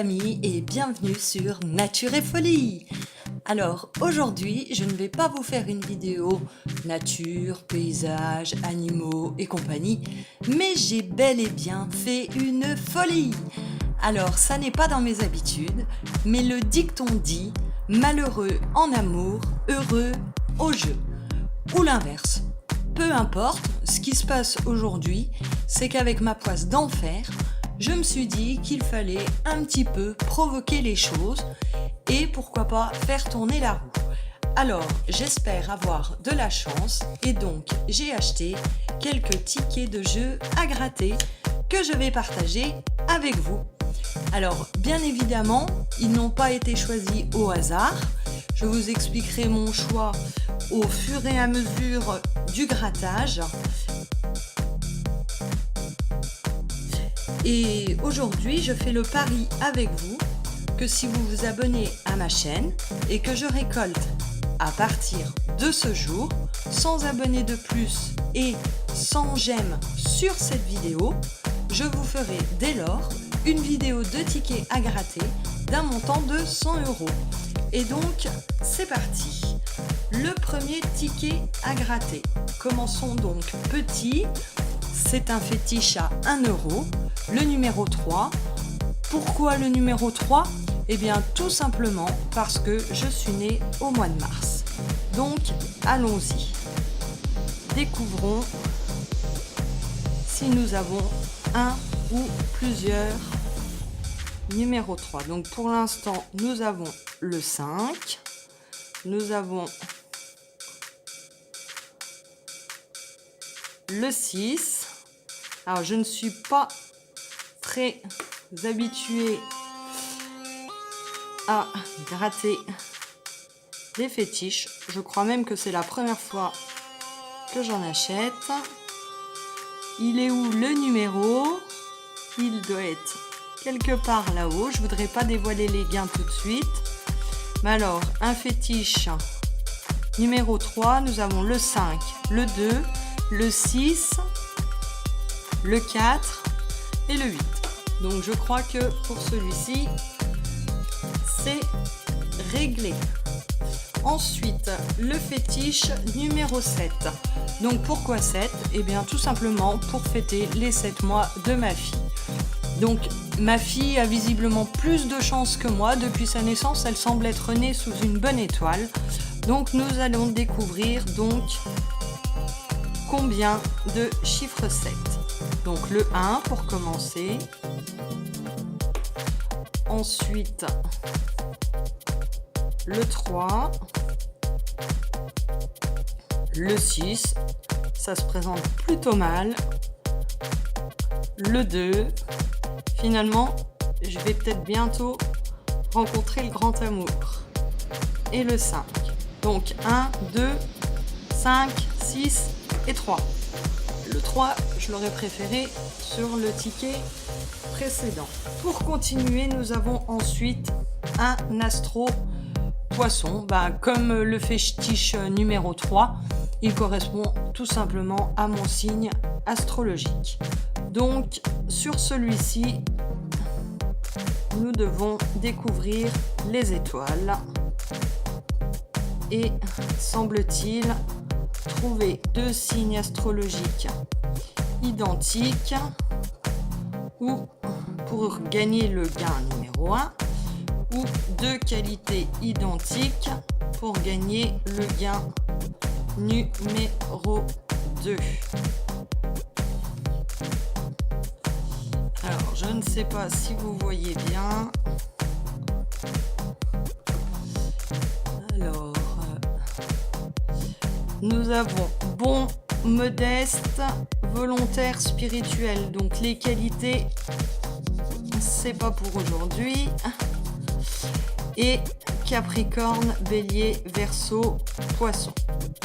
amis et bienvenue sur Nature et Folie. Alors aujourd'hui je ne vais pas vous faire une vidéo nature, paysage, animaux et compagnie, mais j'ai bel et bien fait une folie. Alors ça n'est pas dans mes habitudes, mais le dicton dit « malheureux en amour, heureux au jeu » ou l'inverse. Peu importe, ce qui se passe aujourd'hui, c'est qu'avec ma poisse d'enfer, je me suis dit qu'il fallait un petit peu provoquer les choses et pourquoi pas faire tourner la roue. Alors, j'espère avoir de la chance et donc j'ai acheté quelques tickets de jeu à gratter que je vais partager avec vous. Alors, bien évidemment, ils n'ont pas été choisis au hasard. Je vous expliquerai mon choix au fur et à mesure du grattage. Et aujourd'hui, je fais le pari avec vous que si vous vous abonnez à ma chaîne et que je récolte à partir de ce jour 100 abonnés de plus et 100 j'aime sur cette vidéo, je vous ferai dès lors une vidéo de tickets à gratter d'un montant de 100 €. Et donc, c'est parti. Le premier ticket à gratter. Commençons donc petit. C'est un fétiche à 1 €. Le numéro 3. Pourquoi le numéro 3 ? Eh bien, tout simplement parce que je suis née au mois de mars. Donc, allons-y. Découvrons si nous avons un ou plusieurs numéro 3. Donc, pour l'instant, nous avons le 5. Nous avons le 6. Alors, je ne suis pas très habituée à gratter des fétiches. Je crois même que c'est la première fois que j'en achète. Il est où le numéro ? Il doit être quelque part là-haut. Je voudrais pas dévoiler les gains tout de suite. Mais alors, un fétiche numéro 3, nous avons le 5, le 2, le 6, le 4 et le 8. Donc je crois que pour celui-ci, c'est réglé. Ensuite, le fétiche numéro 7. Donc pourquoi 7 ? Eh bien tout simplement pour fêter les 7 mois de ma fille. Donc ma fille a visiblement plus de chance que moi. Depuis sa naissance, elle semble être née sous une bonne étoile. Donc nous allons découvrir donc combien de chiffres 7. Donc le 1 pour commencer. Ensuite, le 3. Le 6. Ça se présente plutôt mal. Le 2. Finalement, je vais peut-être bientôt rencontrer le grand amour. Et le 5. Donc 1, 2, 5, 6 et 3. Le 3, je l'aurais préféré sur le ticket précédent. Pour continuer, nous avons ensuite un astro poisson. Comme le fétiche numéro 3, il correspond tout simplement à mon signe astrologique. Donc, sur celui-ci, nous devons découvrir les étoiles. Et, semble-t-il, trouver 2 signes astrologiques identiques ou pour gagner le gain numéro 1 ou 2 qualités identiques pour gagner le gain numéro 2. Alors, je ne sais pas si vous voyez bien. Alors, nous avons bon, modeste, volontaire, spirituel. Donc les qualités, c'est pas pour aujourd'hui. Et Capricorne, Bélier, Verseau, Poisson.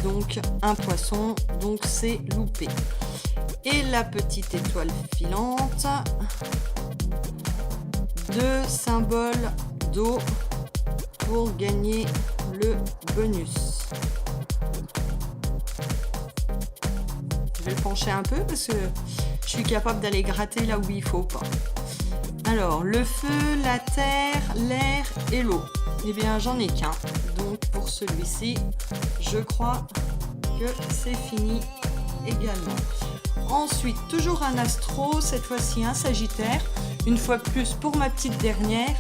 Donc un poisson, donc c'est loupé. Et la petite étoile filante, 2 symboles d'eau pour gagner le bonus. Je vais pencher un peu parce que je suis capable d'aller gratter là où il faut pas. Alors, le feu, la terre, l'air et l'eau. Eh bien, j'en ai qu'un. Donc, pour celui-ci, je crois que c'est fini également. Ensuite, toujours un astro, cette fois-ci un sagittaire. Une fois de plus pour ma petite dernière.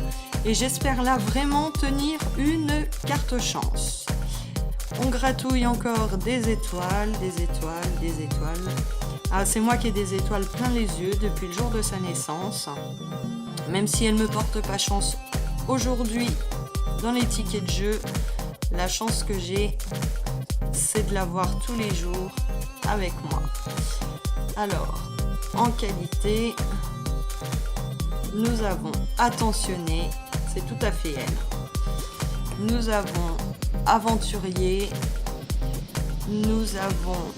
Et j'espère là vraiment tenir une carte chance. On gratouille encore des étoiles, des étoiles, des étoiles. Ah, c'est moi qui ai des étoiles plein les yeux depuis le jour de sa naissance. Même si elle ne me porte pas chance aujourd'hui dans les tickets de jeu, la chance que j'ai, c'est de la voir tous les jours avec moi. Alors, en qualité, nous avons attentionné, c'est tout à fait elle. Nous avons aventurier, nous avons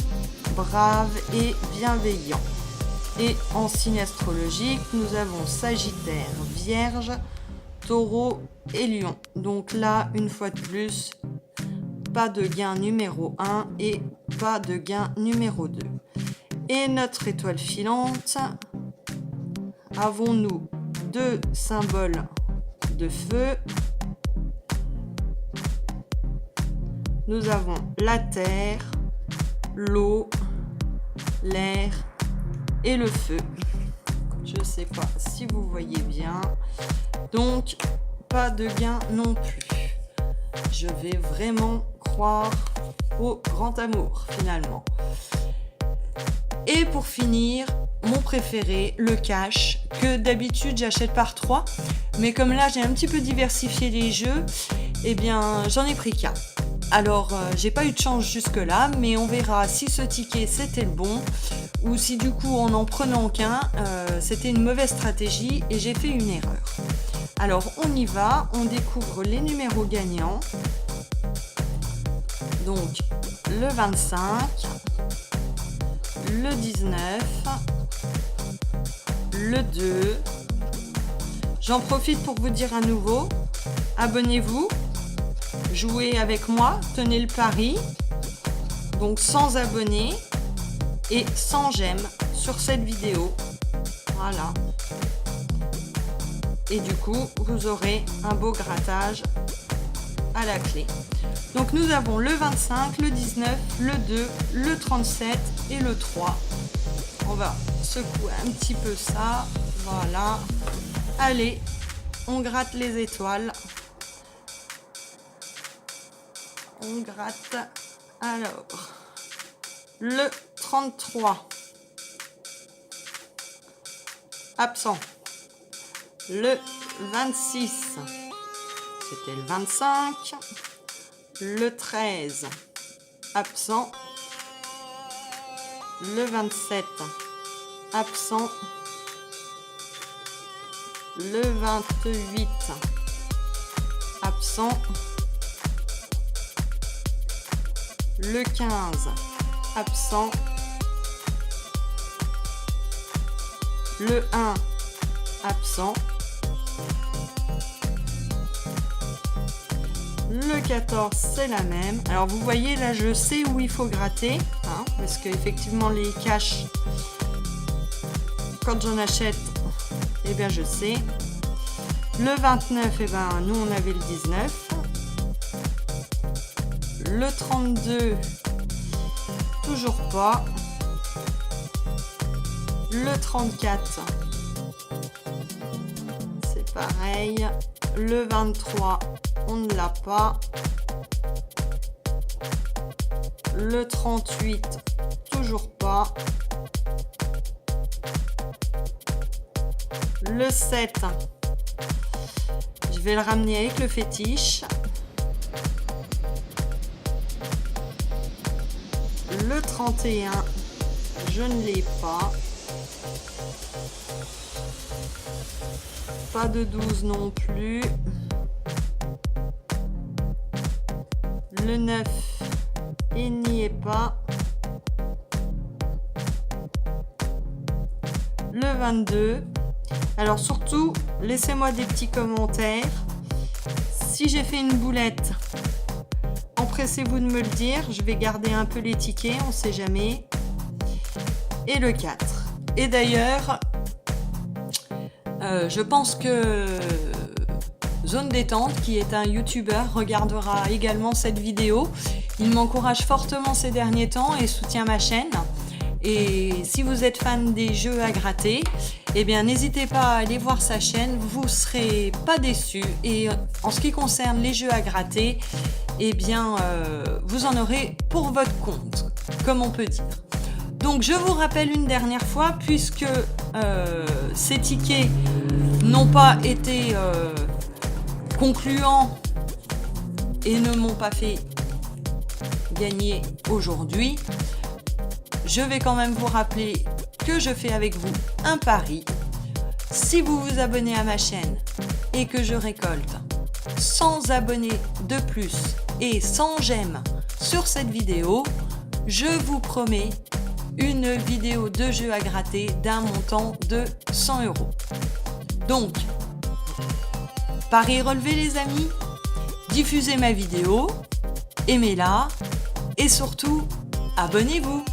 brave et bienveillant. Et en signe astrologique, nous avons Sagittaire, Vierge, Taureau et Lion. Donc là, une fois de plus, pas de gain numéro 1 et pas de gain numéro 2. Et notre étoile filante, avons-nous deux symboles de feu. Nous avons la terre, l'eau, l'air et le feu. Je ne sais pas si vous voyez bien. Donc, pas de gain non plus. Je vais vraiment croire au grand amour, finalement. Et pour finir, mon préféré, le cash, que d'habitude j'achète par 3. Mais comme là, j'ai un petit peu diversifié les jeux, eh bien, j'en ai pris qu'un. Alors, j'ai pas eu de chance jusque-là, mais on verra si ce ticket c'était le bon ou si du coup en prenant qu'un, c'était une mauvaise stratégie et j'ai fait une erreur. Alors, on y va, on découvre les numéros gagnants. Donc, le 25, le 19, le 2. J'en profite pour vous dire à nouveau, abonnez-vous. Jouez avec moi, tenez le pari, donc 100 abonnés et 100 j'aime sur cette vidéo, voilà. Et du coup, vous aurez un beau grattage à la clé. Donc nous avons le 25, le 19, le 2, le 37 et le 3. On va secouer un petit peu ça, voilà. Allez, on gratte les étoiles. On gratte. Alors, le 33. Absent. Le 26. C'était le 25. Le 13. Absent. Le 27. Absent. Le 28. Absent. Le 15, absent. Le 1, absent. Le 14, c'est la même. Alors vous voyez, là je sais où il faut gratter, hein, parce qu'effectivement les caches, quand j'en achète, eh bien je sais. Le 29, eh ben nous on avait le 19. Le 32, toujours pas. Le 34, c'est pareil. Le 23, on ne l'a pas. Le 38, toujours pas. Le 7, je vais le ramener avec le fétiche. Le 31, je ne l'ai pas. Pas de 12 non plus. Le 9, il n'y est pas. Le 22. Alors surtout, laissez-moi des petits commentaires. Si j'ai fait une boulette, empressez-vous de me le dire. Je vais garder un peu les tickets, on ne sait jamais. Et le 4. Et d'ailleurs, Je pense que Zone Détente, qui est un youtubeur, regardera également cette vidéo. Il m'encourage fortement ces derniers temps et soutient ma chaîne. Et si vous êtes fan des jeux à gratter, eh bien n'hésitez pas à aller voir sa chaîne, vous ne serez pas déçus. Et en ce qui concerne les jeux à gratter, eh bien vous en aurez pour votre compte, comme on peut dire. Donc je vous rappelle une dernière fois, puisque ces tickets n'ont pas été concluants et ne m'ont pas fait gagner aujourd'hui, je vais quand même vous rappeler que je fais avec vous un pari. Si vous vous abonnez à ma chaîne et que je récolte 100 abonnés de plus et 100 j'aime sur cette vidéo, je vous promets une vidéo de jeu à gratter d'un montant de 100 €. Donc, pari relevé les amis, diffusez ma vidéo, aimez-la et surtout, abonnez-vous.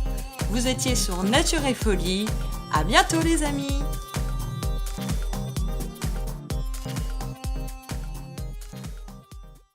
Vous étiez sur Nature et Folie. À bientôt les amis!